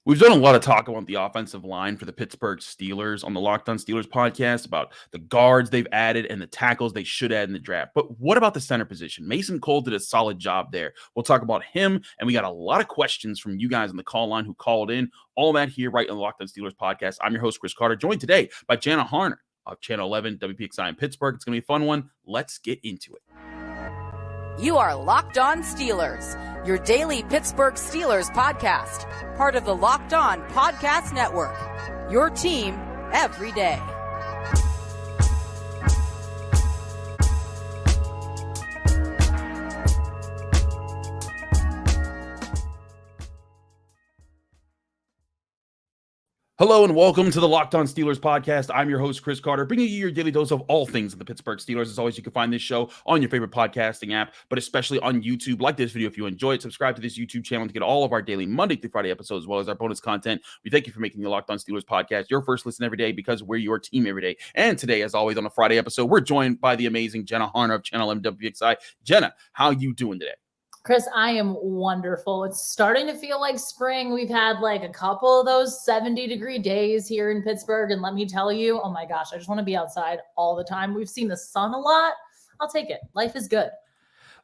We've done a lot of talk about the offensive line for the Pittsburgh Steelers on the Locked On Steelers podcast about the guards they've added and the tackles they should add in the draft. But what about the center position? Mason Cole did a solid job there. We'll talk about him, and we got a lot of questions from you guys on the call line who called in. All that here right on the Locked On Steelers podcast. I'm your host, Chris Carter, joined today by Jana Harner of Channel 11 WPXI in Pittsburgh. It's going to be a fun one. Let's get into it. You are Locked On Steelers, your daily Pittsburgh Steelers podcast, part of the Locked On Podcast Network, your team every day. Hello and welcome to the Locked On Steelers podcast. I'm your host, Chris Carter, bringing you your daily dose of all things of the Pittsburgh Steelers. As always, you can find this show on your favorite podcasting app, but especially on YouTube. Like this video if you enjoy it. Subscribe to this YouTube channel to get all of our daily Monday through Friday episodes, as well as our bonus content. We thank you for making the Locked On Steelers podcast your first listen every day because we're your team every day. And today, as always, on a Friday episode, we're joined by the amazing Jana Harner of Channel 11 WPXI. Jenna, how you doing today? Chris, I am wonderful. It's starting to feel like spring. We've had like a couple of those 70-degree days here in Pittsburgh. And let me tell you, oh my gosh, I just want to be outside all the time. We've seen the sun a lot. I'll take it. Life is good.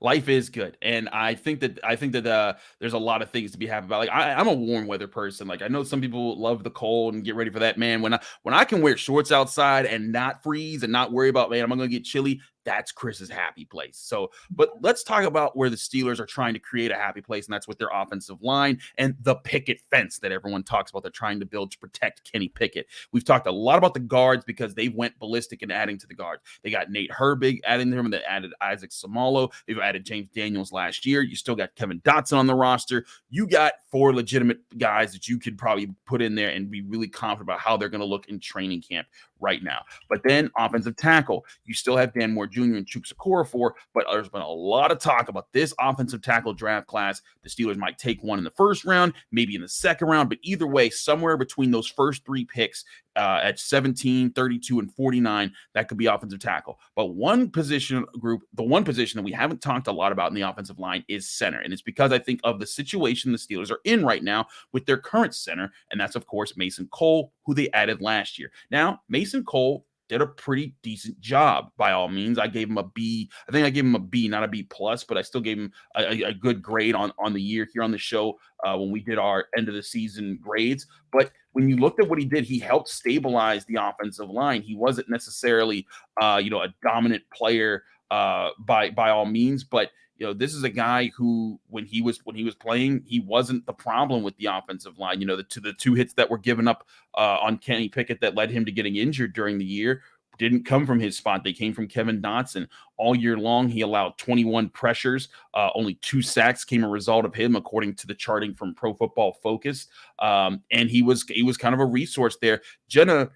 Life is good, and I think that there's a lot of things to be happy about. Like I'm a warm weather person. Like I know some people love the cold and get ready for that. Man, when I can wear shorts outside and not freeze and not worry about, man, am I going to get chilly? That's Chris's happy place. So, but let's talk about where the Steelers are trying to create a happy place, and that's with their offensive line and the picket fence that everyone talks about. They're trying to build to protect Kenny Pickett. We've talked a lot about the guards because they went ballistic in adding to the guards. They got Nate Herbig adding to him, and they added Isaac Samalo. They've added James Daniels last year. You still got Kevin Dotson on the roster. You got 4 legitimate guys that you could probably put in there and be really confident about how they're going to look in training camp right now. But then offensive tackle, you still have Dan Moore Jr. and Chuks Okorafor, but there's been a lot of talk about this offensive tackle draft class. The Steelers might take one in the first round, maybe in the second round, but either way, somewhere between those first 3 picks at 17, 32, and 49, that could be offensive tackle. But one position group, the one position that we haven't talked a lot about in the offensive line is center. And it's because I think of the situation the Steelers are in right now with their current center, and that's, of course, Mason Cole, who they added last year. Now, Mason Cole did a pretty decent job by all means. I gave him a B. I think I gave him a B, not a B plus, but I still gave him a good grade on the year here on the show when we did our end of the season grades. But when you looked at what he did, he helped stabilize the offensive line. He wasn't necessarily a dominant player by all means, but this is a guy who, when he was playing, he wasn't the problem with the offensive line. The 2 hits that were given up on Kenny Pickett that led him to getting injured during the year didn't come from his spot. They came from Kevin Dotson. All year long, he allowed 21 pressures. Only 2 sacks came a result of him, according to the charting from Pro Football Focus. And he was kind of a resource there. Jenna,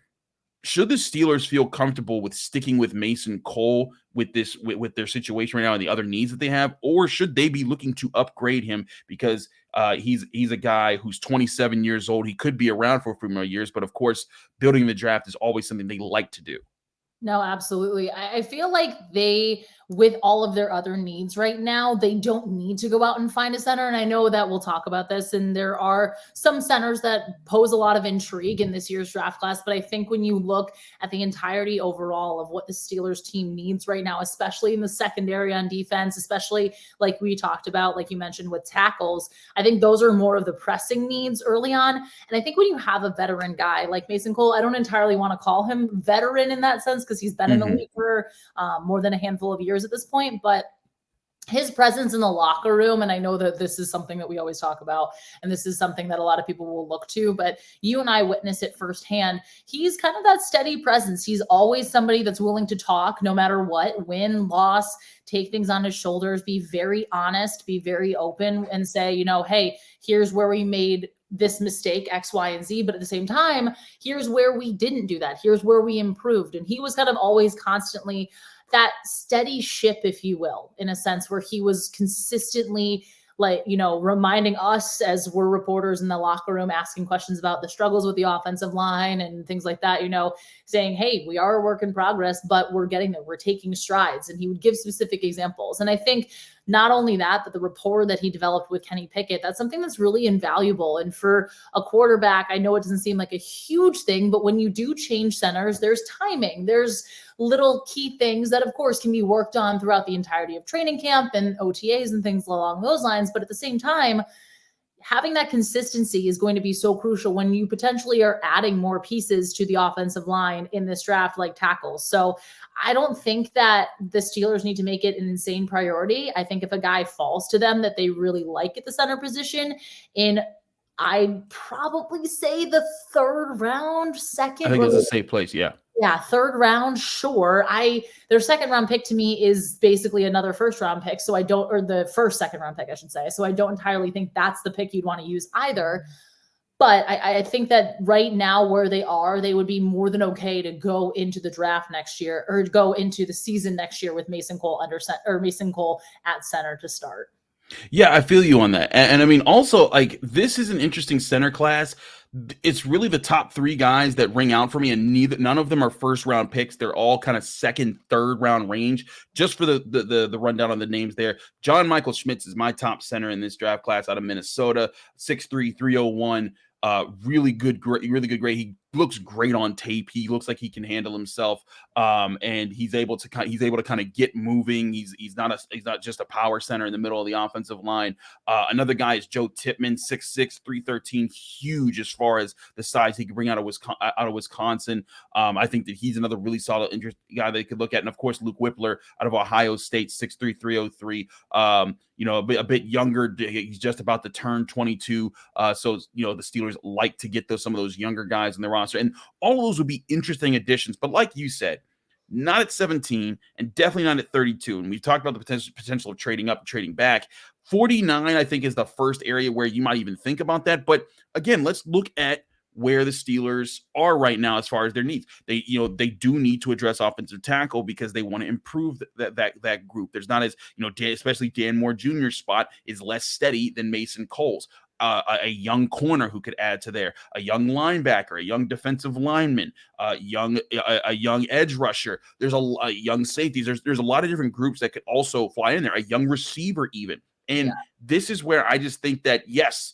should the Steelers feel comfortable with sticking with Mason Cole with their situation right now and the other needs that they have, or should they be looking to upgrade him because he's a guy who's 27 years old? He could be around for a few more years, but of course, building the draft is always something they like to do. No, absolutely. I feel like they, with all of their other needs right now, they don't need to go out and find a center. And I know that we'll talk about this, and there are some centers that pose a lot of intrigue in this year's draft class. But I think when you look at the entirety overall of what the Steelers team needs right now, especially in the secondary on defense, especially like we talked about, like you mentioned with tackles, I think those are more of the pressing needs early on. And I think when you have a veteran guy like Mason Cole, I don't entirely want to call him veteran in that sense, because he's been in the league for more than a handful of years at this point, but his presence in the locker room, and I know that this is something that we always talk about, and this is something that a lot of people will look to, but you and I witness it firsthand. He's kind of that steady presence. He's always somebody that's willing to talk no matter what, win, loss, take things on his shoulders, be very honest, be very open, and say, hey, here's where we made this mistake, X, Y, and Z. But at the same time, here's where we didn't do that. Here's where we improved. And he was kind of always constantly that steady ship, if you will, in a sense, where he was consistently reminding us as we're reporters in the locker room, asking questions about the struggles with the offensive line and things like that, saying, hey, we are a work in progress, but we're getting there. We're taking strides. And he would give specific examples. And I think not only that, but the rapport that he developed with Kenny Pickett, that's something that's really invaluable. And for a quarterback, I know it doesn't seem like a huge thing, but when you do change centers, there's timing, there's little key things that of course can be worked on throughout the entirety of training camp and OTAs and things along those lines. But at the same time, having that consistency is going to be so crucial when you potentially are adding more pieces to the offensive line in this draft, like tackles. So I don't think that the Steelers need to make it an insane priority. I think if a guy falls to them that they really like at the center position, I'd probably say the third round, second. I think it's a safe place. Yeah. Yeah, third round, sure. Their second round pick to me is basically another first round pick. So or the first second round pick, I should say. So I don't entirely think that's the pick you'd want to use either. But I think that right now where they are, they would be more than okay to go into the draft next year or go into the season next year with Mason Cole at center to start. Yeah, I feel you on that. And I mean, also, like, this is an interesting center class. It's really the top three guys that ring out for me, and none of them are first round picks. They're all kind of second, third round range. Just for the rundown on the names there, John Michael Schmitz is my top center in this draft class out of Minnesota, 6'3", 301. Really good grade. He looks great on tape. He looks like he can handle himself. And he's able to kind of get moving. He's not just a power center in the middle of the offensive line. Another guy is Joe Tippmann, 6'6", 313, huge as far as the size he can bring out of Wisconsin. I think that he's another really solid guy they could look at. And of course, Luke Wypler out of Ohio State, 6'3", 303. A bit younger. He's just about to turn 22. So the Steelers like to get some of those younger guys in the roster, and all of those would be interesting additions. But like you said, not at 17 and definitely not at 32. And we've talked about the potential of trading up and trading back. 49, I think, is the first area where you might even think about that. But again, let's look at where the Steelers are right now as far as their needs. They do need to address offensive tackle because they want to improve that group. There's not especially Dan Moore Jr.'s spot is less steady than Mason Cole's. A young corner who could add to there, a young linebacker, a young defensive lineman, a young edge rusher. There's a young safeties. There's a lot of different groups that could also fly in there. A young receiver even. And This is where I just think that, yes,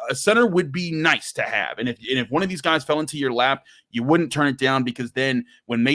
a center would be nice to have. And if one of these guys fell into your lap, you wouldn't turn it down, because then when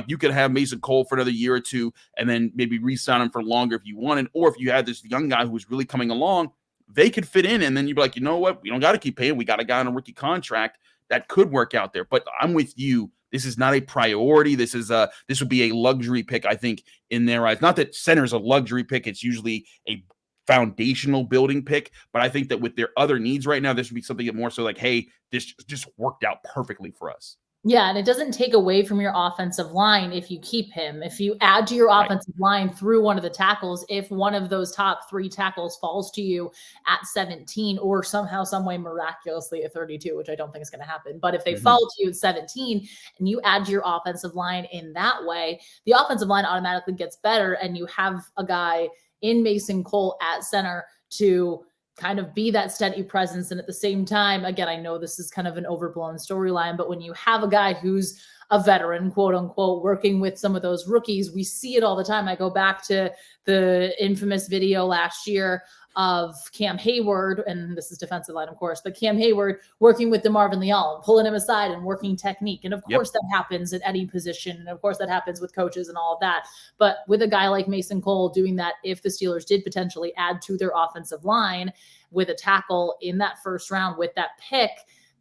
you could have Mason Cole for another year or two and then maybe re-sign him for longer if you wanted, or if you had this young guy who was really coming along, they could fit in, and then you'd be like, you know what? We don't got to keep paying. We got a guy on a rookie contract that could work out there. But I'm with you. This is not a priority. This would be a luxury pick, I think, in their eyes. Not that center's a luxury pick. It's usually a foundational building pick. But I think that with their other needs right now, this would be something more so like, hey, this just worked out perfectly for us. Yeah, and it doesn't take away from your offensive line if you keep him. If you add to your offensive line through one of the tackles, if one of those top three tackles falls to you at 17 or somehow, some way, miraculously at 32, which I don't think is going to happen. But if they fall to you at 17 and you add to your offensive line in that way, the offensive line automatically gets better, and you have a guy in Mason Cole at center to kind of be that steady presence. And at the same time, again, I know this is kind of an overblown storyline, but when you have a guy who's a veteran, quote unquote, working with some of those rookies, we see it all the time. I go back to the infamous video last year of Cam Hayward, and this is defensive line, of course, but Cam Hayward working with DeMarvin Leal, pulling him aside and working technique. And of course that happens at any position. And of course that happens with coaches and all of that. But with a guy like Mason Cole doing that, if the Steelers did potentially add to their offensive line with a tackle in that first round with that pick,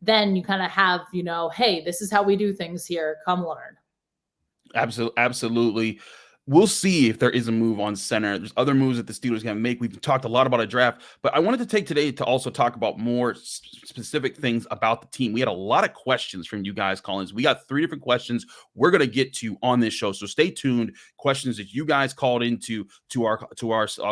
then you kind of have, hey, this is how we do things here. Come learn. Absolutely. We'll see if there is a move on center. There's other moves that the Steelers can make. We've talked a lot about a draft, but I wanted to take today to also talk about more specific things about the team. We had a lot of questions from you guys, Collins. We got 3 different questions we're going to get to on this show, so stay tuned. Questions that you guys called into our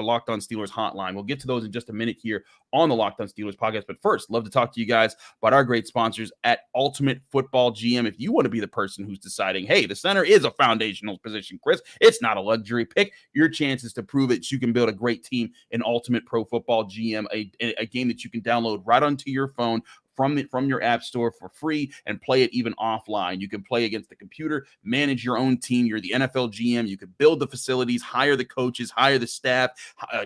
Locked On Steelers hotline. We'll get to those in just a minute here on the Locked On Steelers podcast. But first, love to talk to you guys about our great sponsors at Ultimate Football GM. If you want to be the person who's deciding, hey, the center is a foundational position, Chris, it's not a luxury pick, your chance is to prove it. You can build a great team in Ultimate Pro Football GM, a game that you can download right onto your phone from your app store for free and play it even offline. You can play against the computer, manage your own team. You're the NFL GM. You can build the facilities, hire the coaches, hire the staff,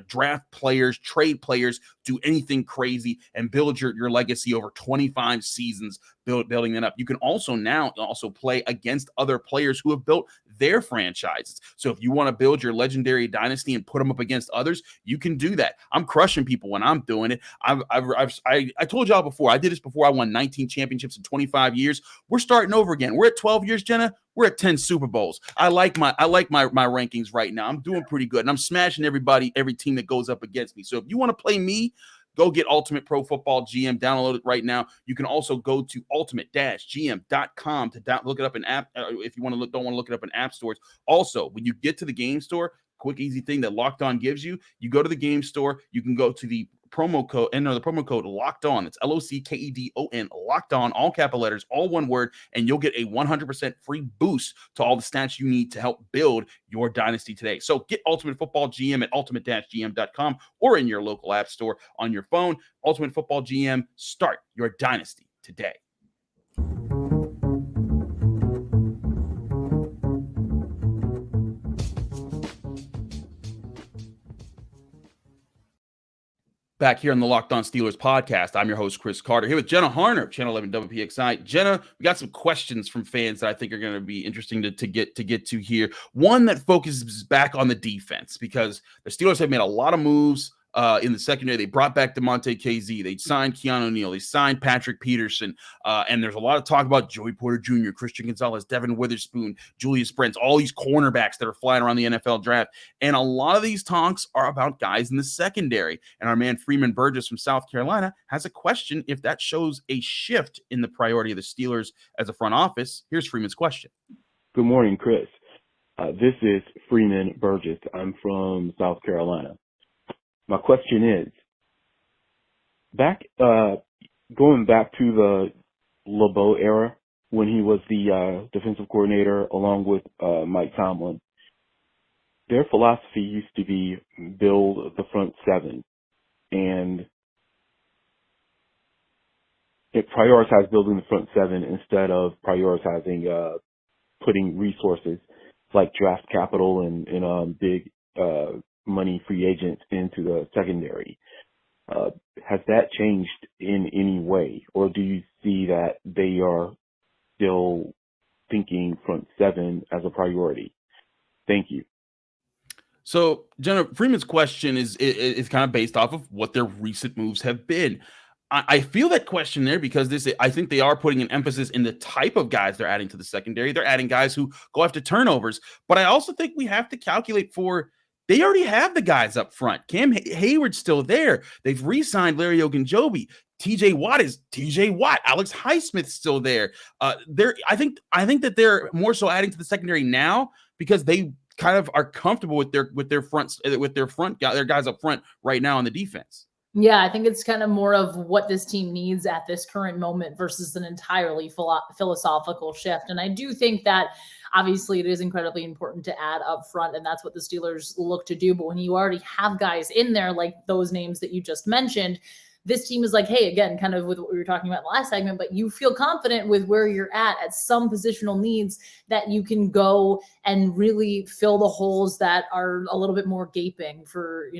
draft players, trade players, do anything crazy, and build your legacy over 25 seasons, building that up. You can also play against other players who have built their franchises. So if you want to build your legendary dynasty and put them up against others, you can do that. I'm crushing people when I'm doing it. I told y'all before, I did this before. I won 19 championships in 25 years. We're starting over again. We're at 12 years, Jenna. We're at 10 Super Bowls. I like my rankings right now. I'm doing pretty good, and I'm smashing every team that goes up against me. So if you want to play me, go get Ultimate Pro Football GM. Download it right now. You can also go to ultimate-gm.com to look it up in app. If you don't want to look it up in app stores. Also, when you get to the game store, quick, easy thing that Locked On gives you, you go to the game store, you can go to the promo code Locked On. It's LOCKEDON, Locked On, all capital letters, all one word, and you'll get a 100% free boost to all the stats you need to help build your dynasty today. So get Ultimate Football GM at ultimate-gm.com or in your local app store on your phone. Ultimate Football GM, start your dynasty today. Back here on the Locked On Steelers podcast, I'm your host, Chris Carter, here with Jenna Harner of Channel 11 WPXI. Jenna, we got some questions from fans that I think are going to be interesting to get to here. One that focuses back on the defense, because the Steelers have made a lot of moves in the secondary. They brought back DeMonte KZ. They signed Keanu Neal. They signed Patrick Peterson. And there's a lot of talk about Joey Porter Jr., Christian Gonzalez, Devin Witherspoon, Julius Brents, all these cornerbacks that are flying around the NFL draft. And a lot of these talks are about guys in the secondary. And our man Freeman Burgess from South Carolina has a question if that shows a shift in the priority of the Steelers as a front office. Here's Freeman's question. Good morning, Chris. This is Freeman Burgess. I'm from South Carolina. My question is, going back to the LeBeau era when he was the defensive coordinator along with Mike Tomlin, their philosophy used to be build the front seven, and it prioritized building the front seven instead of prioritizing putting resources like draft capital and big money free agents into the secondary. Has that changed in any way, or do you see that they are still thinking front seven as a priority? Thank you. So, Jenna, Freeman's question is kind of based off of what their recent moves have been. I feel that question there because I think they are putting an emphasis in the type of guys they're adding to the secondary. They're adding guys who go after turnovers, but I also think we have to calculate for they already have the guys up front. Cam Hayward's still there. They've re-signed Larry Ogunjobi. TJ Watt is TJ Watt. Alex Highsmith's still there. I think that they're more so adding to the secondary now because they kind of are comfortable with their guys up front right now on the defense. Yeah, I think it's kind of more of what this team needs at this current moment versus an entirely philosophical shift. And I do think that obviously it is incredibly important to add up front, and that's what the Steelers look to do. But when you already have guys in there, like those names that you just mentioned, this team is like, hey, again, kind of with what we were talking about in the last segment, but you feel confident with where you're at some positional needs that you can go and really fill the holes that are a little bit more gaping, for,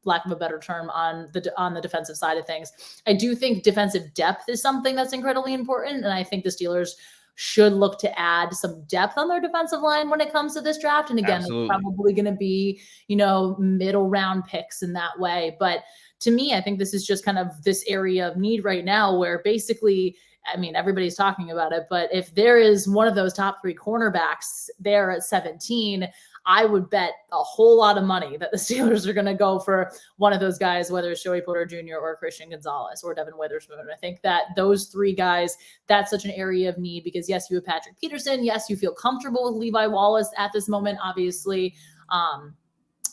lack of a better term, on the defensive side of things. I do think defensive depth is something that's incredibly important. And I think the Steelers should look to add some depth on their defensive line when it comes to this draft. And again, Absolutely. It's probably going to be, middle round picks in that way. But to me, I think this is just kind of this area of need right now where basically, I mean, everybody's talking about it, but if there is one of those top three cornerbacks there at 17, I would bet a whole lot of money that the Steelers are going to go for one of those guys, whether it's Joey Porter Jr. or Christian Gonzalez or Devin Witherspoon. I think that those three guys, that's such an area of need because, yes, you have Patrick Peterson. Yes, you feel comfortable with Levi Wallace at this moment, obviously.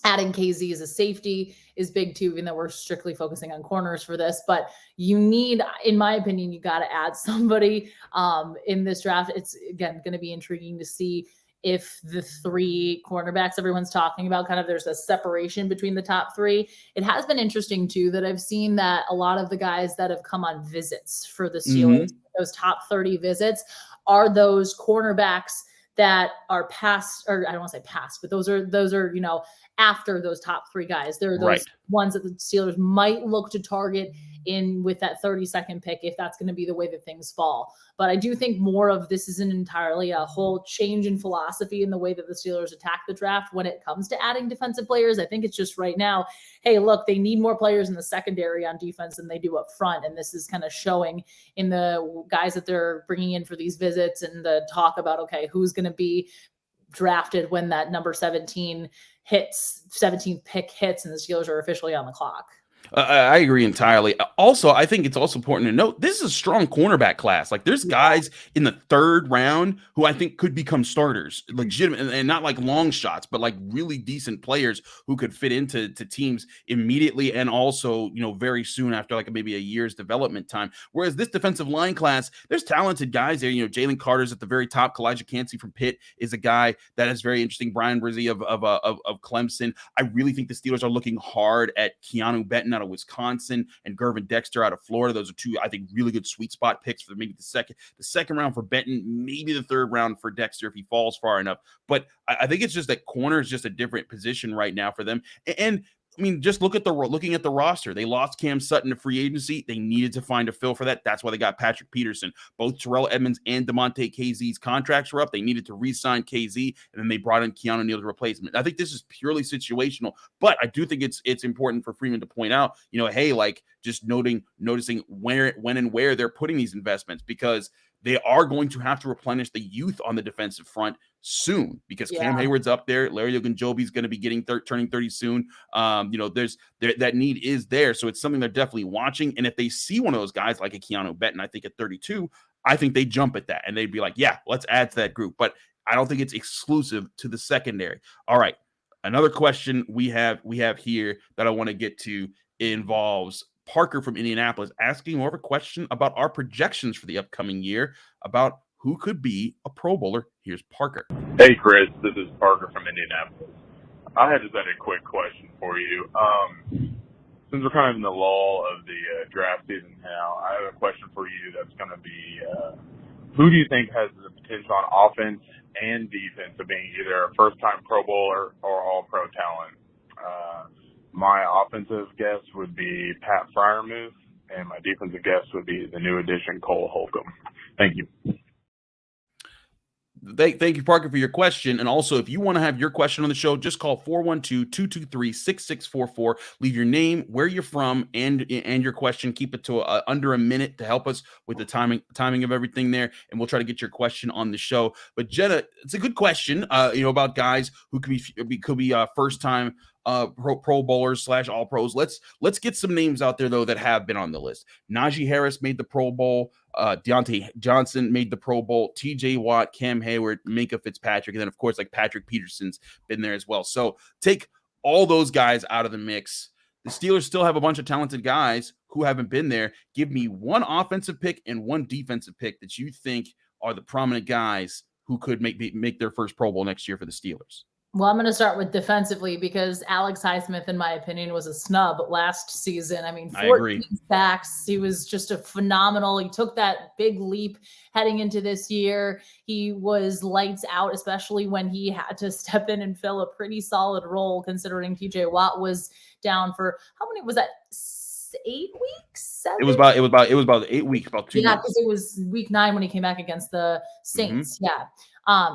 Adding KZ as a safety is big too, even though we're strictly focusing on corners for this. But you need, in my opinion, you got to add somebody in this draft. It's, again, going to be intriguing to see if the three cornerbacks everyone's talking about, kind of there's a separation between the top three. It has been interesting too that I've seen that a lot of the guys that have come on visits for the Steelers, those top 30 visits, are those cornerbacks that are past, or I don't want to say past, but those are, after those top three guys. They're those ones that the Steelers might look to target in with that 32nd pick, if that's going to be the way that things fall. But I do think more of this isn't entirely a whole change in philosophy in the way that the Steelers attack the draft when it comes to adding defensive players. I think it's just right now, hey, look, they need more players in the secondary on defense than they do up front. And this is kind of showing in the guys that they're bringing in for these visits and the talk about, okay, who's going to be drafted when that number 17 hits, 17th pick hits, and the Steelers are officially on the clock. I agree entirely. Also, I think it's also important to note this is a strong cornerback class. Like, there's guys in the third round who I think could become starters, legitimate, and not like long shots, but like really decent players who could fit into teams immediately and also, very soon after like maybe a year's development time. Whereas this defensive line class, there's talented guys there. Jalen Carter's at the very top. Kalijah Cansey from Pitt is a guy that is very interesting. Brian Brzee of Clemson. I really think the Steelers are looking hard at Keanu Benton out of Wisconsin and Gervin Dexter out of Florida. Those are two, I think, really good sweet spot picks for maybe the second round for Benton, maybe the third round for Dexter if he falls far enough. But I think it's just that corner is just a different position right now for them. And I mean, just looking at the roster. They lost Cam Sutton to free agency. They needed to find a fill for that. That's why they got Patrick Peterson. Both Terrell Edmonds and DeMonte KZ's contracts were up. They needed to re-sign KZ, and then they brought in Keanu Neal's replacement. I think this is purely situational, but I do think it's important for Freeman to point out, hey, like just noticing when and where they're putting these investments, because they are going to have to replenish the youth on the defensive front soon, because Cam Hayward's up there. Larry Ogunjobi's going to be turning 30 soon. That need is there. So it's something they're definitely watching. And if they see one of those guys like a Keanu Benton, I think at 32, I think they jump at that and they'd be like, yeah, let's add to that group. But I don't think it's exclusive to the secondary. All right. Another question we have here that I want to get to involves Parker from Indianapolis asking more of a question about our projections for the upcoming year, about who could be a Pro Bowler. Here's Parker. Hey, Chris. This is Parker from Indianapolis. I had just a quick question for you. Since we're kind of in the lull of the draft season now, I have a question for you that's going to be, who do you think has the potential on offense and defense of being either a first-time Pro Bowler or all-pro talent? My offensive guess would be Pat Freiermuth, and my defensive guess would be the new addition, Cole Holcomb. Thank you. Thank you, Parker, for your question. And also, if you want to have your question on the show, just call 412-223-6644. Leave your name, where you're from, and your question. Keep it to under a minute to help us with the timing of everything there, and we'll try to get your question on the show. But Jenna, it's a good question, about guys who could be first time Pro Bowlers / All Pros. Let's get some names out there though that have been on the list. Najee Harris made the Pro Bowl. Deontay Johnson made the Pro Bowl. TJ Watt, Cam Hayward, Minkah Fitzpatrick, and then of course like Patrick Peterson's been there as well. So take all those guys out of the mix. The Steelers still have a bunch of talented guys who haven't been there. Give me one offensive pick and one defensive pick that you think are the prominent guys who could make their first Pro Bowl next year for the Steelers. Well, I'm going to start with defensively because Alex Highsmith, in my opinion, was a snub last season. I mean, 14 sacks. He was just a phenomenal. He took that big leap heading into this year. He was lights out, especially when he had to step in and fill a pretty solid role, considering TJ Watt was down for how many was that? 8 weeks? 7? It was about 8 weeks, about 2 months. Because it was week 9 when he came back against the Saints. Mm-hmm. Yeah.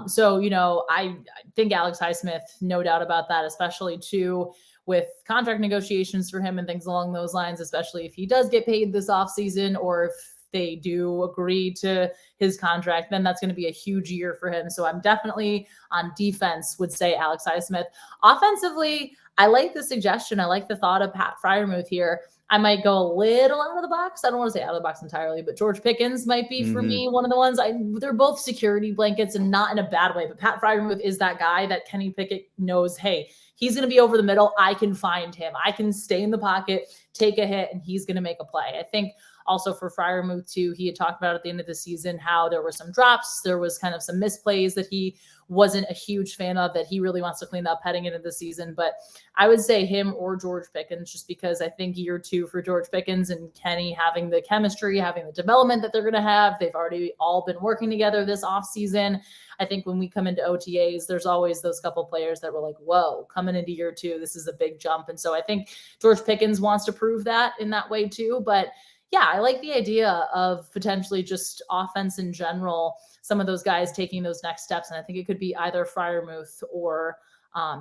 So, I think Alex Highsmith, no doubt about that, especially too with contract negotiations for him and things along those lines, especially if he does get paid this offseason or if they do agree to his contract, then that's going to be a huge year for him. So I'm definitely on defense would say Alex Highsmith. Offensively, I like the suggestion. I like the thought of Pat Freiermuth here. I might go a little out of the box. I don't want to say out of the box entirely, but George Pickens might be for me one of the ones. They're both security blankets and not in a bad way, but Pat Freiermuth is that guy that Kenny Pickett knows, hey, he's going to be over the middle. I can find him. I can stay in the pocket, take a hit, and he's going to make a play. I think also for Freiermuth too. He had talked about at the end of the season how there were some drops, there was kind of some misplays that he wasn't a huge fan of, that he really wants to clean up heading into the season. But I would say him or George Pickens, just because I think year 2 for George Pickens and Kenny having the chemistry, having the development that they're going to have. They've already all been working together this offseason. I think when we come into OTAs, there's always those couple players that were like, whoa, coming into year 2, this is a big jump. And so I think George Pickens wants to prove that in that way too. But yeah, I like the idea of potentially just offense in general, some of those guys taking those next steps. And I think it could be either Freiermuth or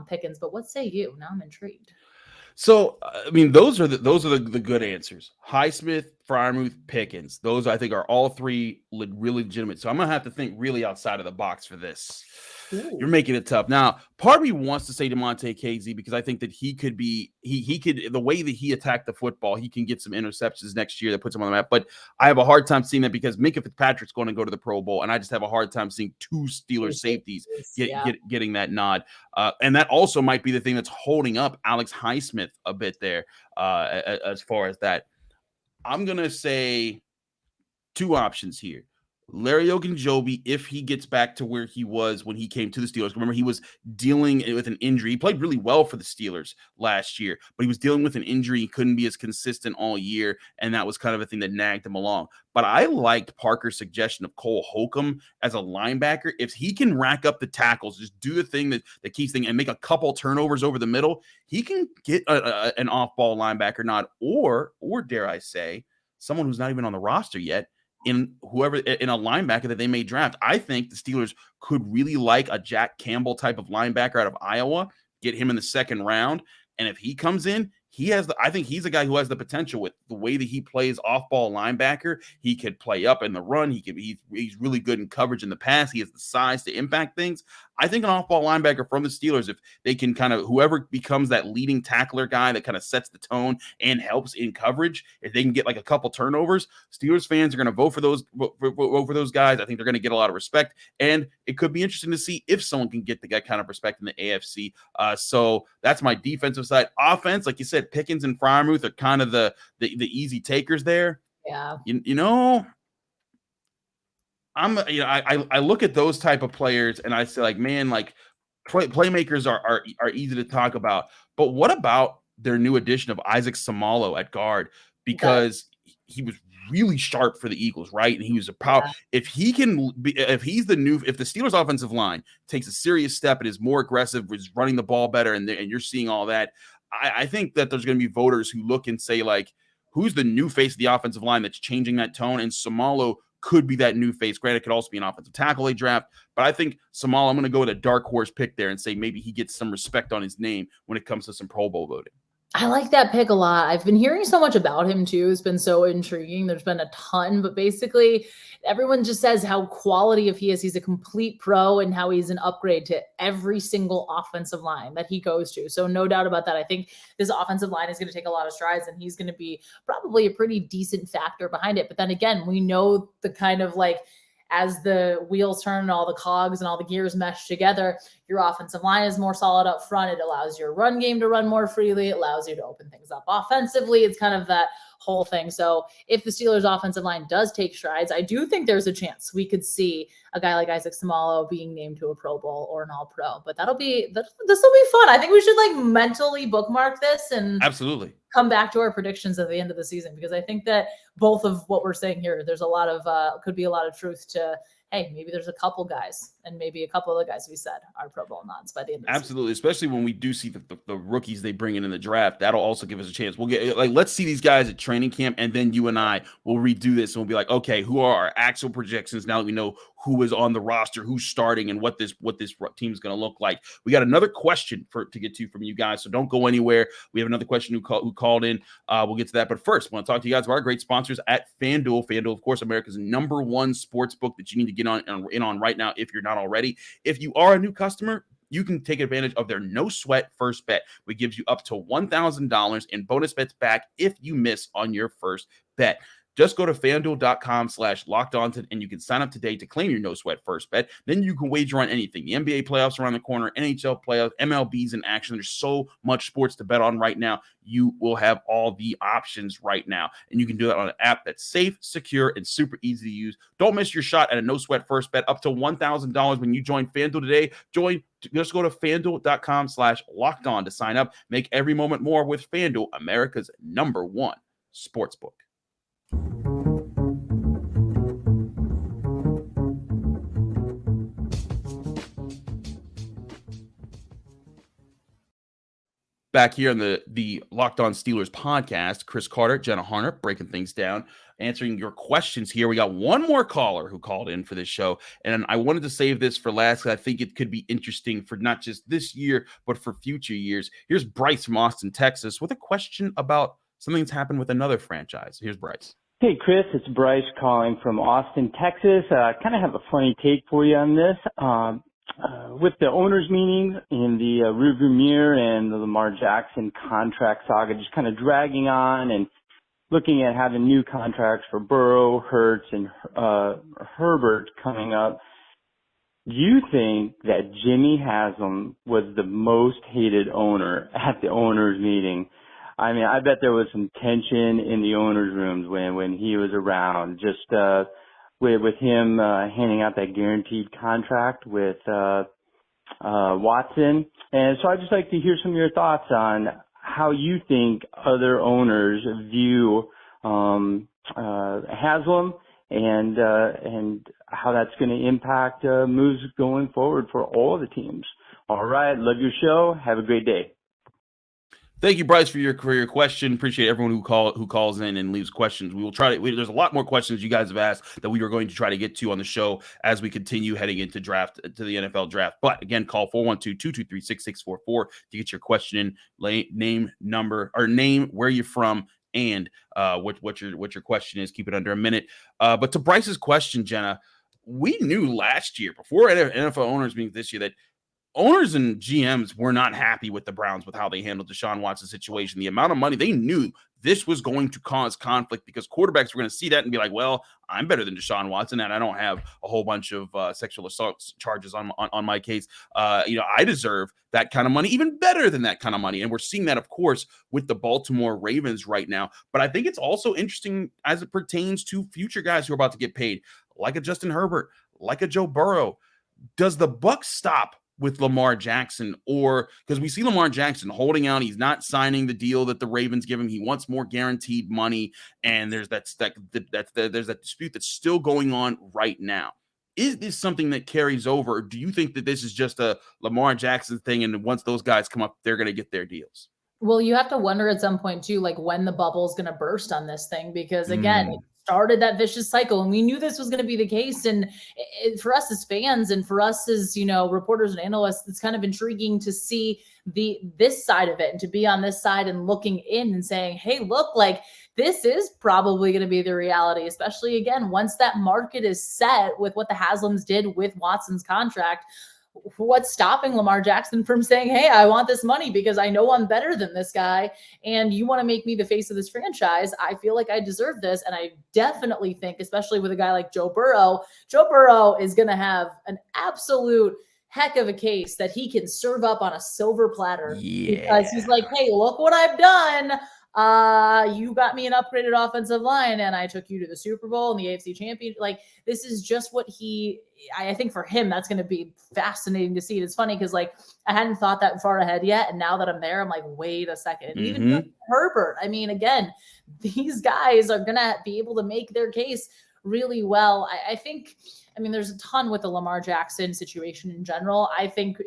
Pickens. But what say you? Now I'm intrigued. So, I mean, those are the good answers. Highsmith, Freiermuth, Pickens. Those, I think, are all three really legitimate. So I'm going to have to think really outside of the box for this. Ooh. You're making it tough. Now, part of me wants to say DeMonte KZ because I think that he could be, he could, the way that he attacked the football, he can get some interceptions next year that puts him on the map. But I have a hard time seeing that because Minkah Fitzpatrick's going to go to the Pro Bowl, and I just have a hard time seeing 2 Steelers safeties getting that nod. And that also might be the thing that's holding up Alex Highsmith a bit there as far as that. I'm going to say 2 options here. Larry Ogunjobi, if he gets back to where he was when he came to the Steelers. Remember, he was dealing with an injury. He played really well for the Steelers last year, but he was dealing with an injury. He couldn't be as consistent all year, and that was kind of a thing that nagged him along. But I liked Parker's suggestion of Cole Holcomb as a linebacker. If he can rack up the tackles, just do the thing that keeps thing and make a couple turnovers over the middle, he can get an off-ball linebacker nod, or dare I say, someone who's not even on the roster yet, in a linebacker that they may draft. I think the Steelers could really like a Jack Campbell type of linebacker out of Iowa, get him in the 2nd round. And if he comes in, I think he's a guy who has the potential with the way that he plays off-ball linebacker. He could play up in the run. He's really good in coverage in the pass. He has the size to impact things. I think an off-ball linebacker from the Steelers, if they can kind of, whoever becomes that leading tackler guy that kind of sets the tone and helps in coverage, if they can get like a couple turnovers, Steelers fans are going to vote for those guys. I think they're going to get a lot of respect, and it could be interesting to see if someone can get that kind of respect in the AFC. So that's my defensive side. Offense, like you said, Pickens and Freiermuth are kind of the easy takers there. Yeah. I look at those type of players and I say, like, man, like playmakers are easy to talk about. But what about their new addition of Isaac Seumalo at guard? Because he was really sharp for the Eagles, right? And he was a power. Yeah. If the Steelers offensive line takes a serious step and is more aggressive, is running the ball better, and you're seeing all that, I think that there's going to be voters who look and say, like, who's the new face of the offensive line that's changing that tone? And Seumalo could be that new face. Granted, it could also be an offensive tackle they draft, but I think Seumalo, I'm going to go with a dark horse pick there and say maybe he gets some respect on his name when it comes to some Pro Bowl voting. I like that pick a lot. I've been hearing so much about him too. It's been so intriguing. There's been a ton, but basically everyone just says how quality of he is. He's a complete pro and how he's an upgrade to every single offensive line that he goes to. So no doubt about that. I think this offensive line is going to take a lot of strides and he's going to be probably a pretty decent factor behind it. But then again, we know the kind of like, as the wheels turn and all the cogs and all the gears mesh together, your offensive line is more solid up front. It allows your run game to run more freely. It allows you to open things up offensively. It's kind of that whole thing. So if the Steelers offensive line does take strides, I do think there's a chance we could see a guy like Isaac Seumalo being named to a Pro Bowl or an All-Pro. But this will be fun. I think we should like mentally bookmark this and absolutely come back to our predictions at the end of the season, because I think that both of what we're saying here, there's a lot of could be a lot of truth to, hey, maybe there's a couple guys and maybe a couple of the guys we said are Pro Bowl nods by the end of the absolutely season. Especially when we do see the rookies they bring in the draft. That'll also give us a chance. We'll get let's see these guys at training camp, and then you and I will redo this and we'll be like, okay, who are our actual projections now that we know who is on the roster, who's starting, and what this team is going to look like. We got another question to get to from you guys, so don't go anywhere. We have another question who called in. We'll get to that, but first, I want to talk to you guys about our great sponsors at FanDuel. FanDuel, of course, America's #1 sports book that you need to get in on right now if you're not already. If you are a new customer, you can take advantage of their no sweat first bet, which gives you up to $1,000 in bonus bets back if you miss on your first bet. Just go to FanDuel.com/lockedon and you can sign up today to claim your no sweat first bet. Then you can wager on anything. The NBA playoffs around the corner, NHL playoffs, MLB's in action. There's so much sports to bet on right now. You will have all the options right now. And you can do that on an app that's safe, secure, and super easy to use. Don't miss your shot at a no sweat first bet up to $1,000 when you join FanDuel today. Just go to FanDuel.com/lockedon to sign up. Make every moment more with FanDuel, America's #1 sportsbook. Back here on the Locked On Steelers podcast, Chris Carter, Jenna Harner, breaking things down, answering your questions here. We got one more caller who called in for this show, and I wanted to save this for last because I think it could be interesting for not just this year, but for future years. Here's Bryce from Austin, Texas, with a question about something that's happened with another franchise. Here's Bryce. Hey, Chris, it's Bryce calling from Austin, Texas. Kind of have a funny take for you on this. With the owners' meeting in the rearview mirror and the Lamar Jackson contract saga just kind of dragging on and looking at having new contracts for Burrow, Hurts, and Herbert coming up, do you think that Jimmy Haslam was the most hated owner at the owners' meeting? I mean, I bet there was some tension in the owners' rooms when he was around, just with him handing out that guaranteed contract with Watson. And so I'd just like to hear some of your thoughts on how you think other owners view Haslam and how that's going to impact moves going forward for all the teams. All right. Love your show. Have a great day. Thank you, Bryce, for your question. Appreciate everyone who calls in and leaves questions. We will try to. There's a lot more questions you guys have asked that we are going to try to get to on the show as we continue heading into the NFL draft. But again, call 412-223-6644 to get your question in. Name, number, or name, where you're from, and what your question is. Keep it under a minute. But to Bryce's question, Jenna, we knew last year before NFL owners meeting this year that owners and GMs were not happy with the Browns with how they handled Deshaun Watson's situation. The amount of money, they knew this was going to cause conflict because quarterbacks were going to see that and be like, well, I'm better than Deshaun Watson, and I don't have a whole bunch of sexual assault charges on my case. I deserve that kind of money, even better than that kind of money. And we're seeing that, of course, with the Baltimore Ravens right now. But I think it's also interesting as it pertains to future guys who are about to get paid, like a Justin Herbert, like a Joe Burrow. Does the buck stop with Lamar Jackson? Or because we see Lamar Jackson holding out, he's not signing the deal that the Ravens give him. He wants more guaranteed money, and there's that dispute that's still going on right now. Is this something that carries over? Or do you think that this is just a Lamar Jackson thing, and once those guys come up, they're going to get their deals? Well, you have to wonder at some point too, like when the bubble is going to burst on this thing, because again, it started that vicious cycle, and we knew this was going to be the case. And for us as fans, and for us as reporters and analysts, it's kind of intriguing to see this side of it, and to be on this side and looking in and saying, hey, look, like this is probably going to be the reality, especially again once that market is set with what the Haslams did with Watson's contract. What's stopping Lamar Jackson from saying, hey, I want this money because I know I'm better than this guy, and you want to make me the face of this franchise. I feel like I deserve this. And I definitely think, especially with a guy like Joe Burrow is going to have an absolute heck of a case that he can serve up on a silver platter, because he's like, hey, look what I've done. You got me an upgraded offensive line, and I took you to the Super Bowl and the AFC Championship. Like, this is just what I think for him, that's going to be fascinating to see. It's funny because, like, I hadn't thought that far ahead yet, and now that I'm there, I'm like, wait a second. And even Herbert, I mean, again, these guys are going to be able to make their case really well. I think, there's a ton with the Lamar Jackson situation in general. I think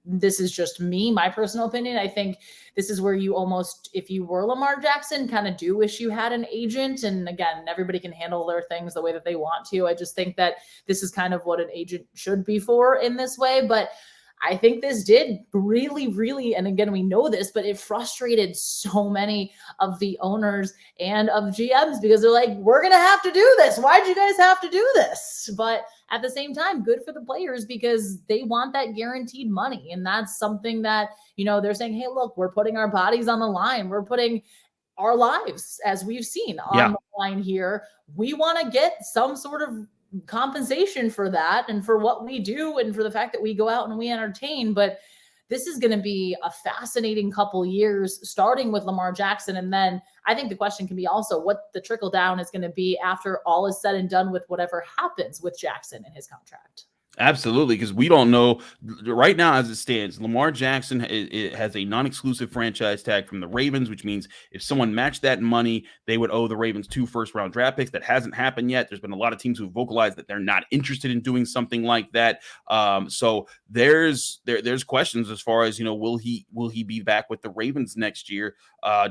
this is just me, my personal opinion. I think this is where you almost, if you were Lamar Jackson, kind of do wish you had an agent. And again, everybody can handle their things the way that they want to. I just think that this is kind of what an agent should be for in this way. But I think this did really, really, and again, we know this, but it frustrated so many of the owners and of GMs because they're like, we're going to have to do this. Why'd you guys have to do this? But at the same time, good for the players because they want that guaranteed money. And that's something that, they're saying, hey, look, we're putting our bodies on the line. We're putting our lives, as we've seen on the line here. We want to get some sort of compensation for that and for what we do and for the fact that we go out and we entertain. But this is going to be a fascinating couple years, starting with Lamar Jackson. And then I think the question can be also what the trickle down is going to be after all is said and done with whatever happens with Jackson and his contract. Absolutely, because we don't know right now as it stands. Lamar Jackson has a non-exclusive franchise tag from the Ravens, which means if someone matched that money, they would owe the Ravens 2 first-round draft picks. That hasn't happened yet. There's been a lot of teams who vocalized that they're not interested in doing something like that. So there's questions as far as, will he be back with the Ravens next year,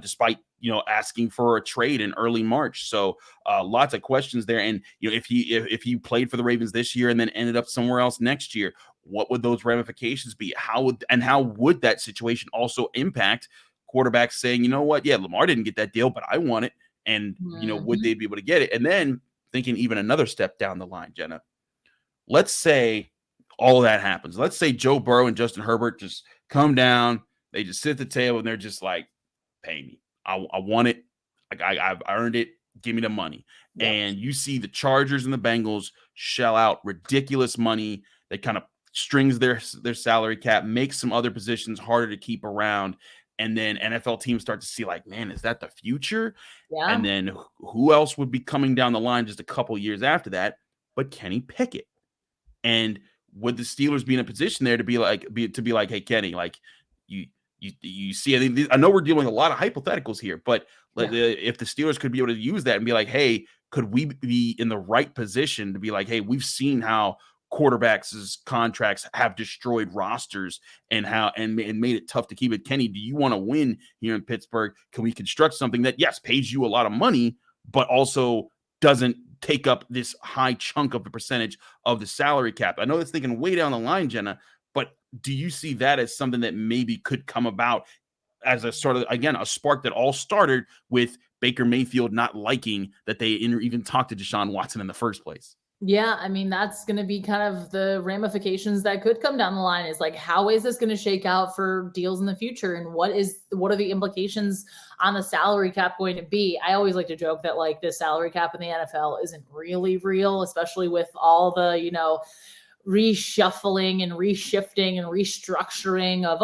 despite asking for a trade in early March. So lots of questions there. And if he played for the Ravens this year and then ended up somewhere else next year, what would those ramifications be? How would that situation also impact quarterbacks saying, Lamar didn't get that deal, but I want it. And would they be able to get it? And then thinking even another step down the line, Jenna, let's say all of that happens. Let's say Joe Burrow and Justin Herbert just come down, they just sit at the table and they're just like, pay me. I want it. I've earned it. Give me the money. Yep. And you see the Chargers and the Bengals shell out ridiculous money that kind of strings their salary cap, makes some other positions harder to keep around. And then NFL teams start to see like, man, is that the future? Yeah. And then who else would be coming down the line just a couple years after that but Kenny Pickett? And would the Steelers be in a position there to be like, hey, Kenny, like you see, I know we're dealing with a lot of hypotheticals here, but if the Steelers could be able to use that and be like, hey, could we be in the right position to be like, hey, we've seen how quarterbacks' contracts have destroyed rosters and made it tough to keep it. Kenny, do you want to win here in Pittsburgh? Can we construct something that, yes, pays you a lot of money, but also doesn't take up this high chunk of the percentage of the salary cap? I know that's thinking way down the line, Jenna, but do you see that as something that maybe could come about as a sort of, again, a spark that all started with Baker Mayfield not liking that they even talked to Deshaun Watson in the first place? Yeah, I mean, that's going to be kind of the ramifications that could come down the line, is like, how is this going to shake out for deals in the future? And what are the implications on the salary cap going to be? I always like to joke that like the salary cap in the NFL isn't really real, especially with all the, reshuffling and reshifting and restructuring of,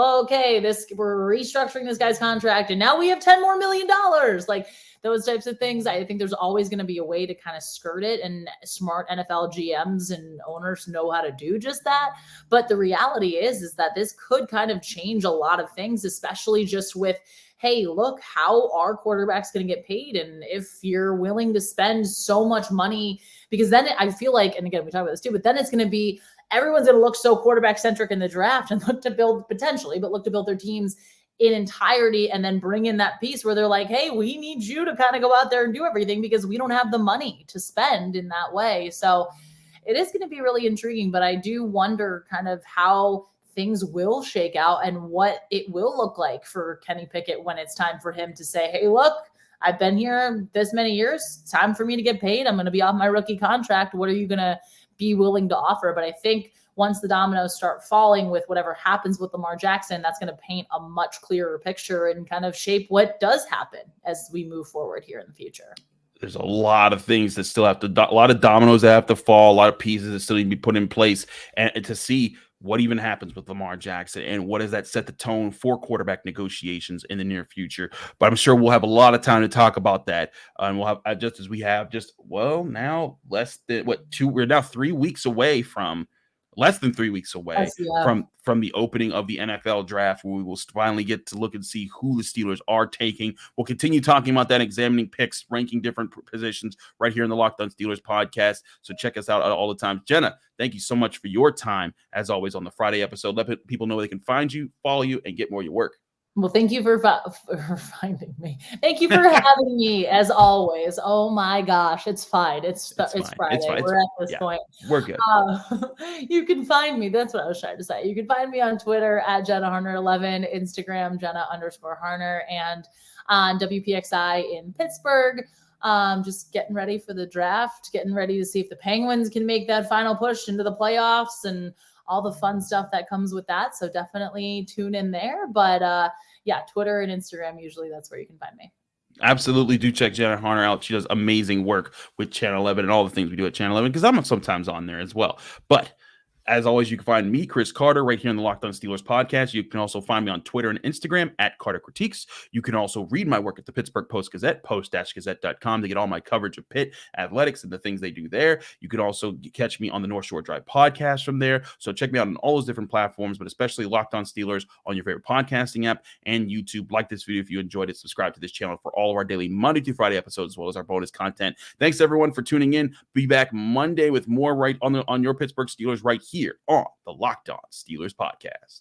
we're restructuring this guy's contract and now we have $10 more million. Like those types of things. I think there's always going to be a way to kind of skirt it, and smart NFL GMs and owners know how to do just that. But the reality is that this could kind of change a lot of things, especially just with, hey, look, how are quarterbacks going to get paid? And if you're willing to spend so much money, because then I feel like, and again, we talk about this too, but then it's going to be, everyone's going to look so quarterback centric in the draft and look to build their teams in entirety, and then bring in that piece where they're like, hey, we need you to kind of go out there and do everything because we don't have the money to spend in that way. So it is going to be really intriguing, but I do wonder kind of how things will shake out and what it will look like for Kenny Pickett when it's time for him to say, hey, look, I've been here this many years. It's time for me to get paid. I'm going to be off my rookie contract. What are you going to be willing to offer? But I think once the dominoes start falling with whatever happens with Lamar Jackson, that's going to paint a much clearer picture and kind of shape what does happen as we move forward here in the future. There's a lot of things that still have to, a lot of dominoes that have to fall, a lot of pieces that still need to be put in place, and to see what even happens with Lamar Jackson and what does that set the tone for quarterback negotiations in the near future. But I'm sure we'll have a lot of time to talk about that. And we'll have, just as we have now we're now 3 weeks away from, less than 3 weeks away from the opening of the NFL draft, where we will finally get to look and see who the Steelers are taking. We'll continue talking about that, examining picks, ranking different positions right here in the Locked On Steelers podcast. So check us out all the time. Jenna, thank you so much for your time, as always, on the Friday episode. Let people know where they can find you, follow you, and get more of your work. Well, thank you for finding me. Thank you for having me, as always. Oh my gosh, it's fine. It's Friday. We're at this point. We're good. You can find me. That's what I was trying to say. You can find me on Twitter at Jenna Harner11, Instagram Jenna_Harner, and on WPXI in Pittsburgh. Just getting ready for the draft, getting ready to see if the Penguins can make that final push into the playoffs and all the fun stuff that comes with that. So definitely tune in there. But Twitter and Instagram, usually that's where you can find me. Absolutely do check Janet Harner out. She does amazing work with Channel 11 and all the things we do at Channel 11 because I'm sometimes on there as well. But as always, you can find me, Chris Carter, right here in the Locked On Steelers podcast. You can also find me on Twitter and Instagram at Carter Critiques. You can also read my work at the Pittsburgh Post-Gazette, post-gazette.com, to get all my coverage of Pitt athletics and the things they do there. You can also catch me on the North Shore Drive podcast from there. So check me out on all those different platforms, but especially Locked On Steelers on your favorite podcasting app and YouTube. Like this video if you enjoyed it. Subscribe to this channel for all of our daily Monday through Friday episodes, as well as our bonus content. Thanks, everyone, for tuning in. Be back Monday with more right on your Pittsburgh Steelers right here on the Locked On Steelers podcast.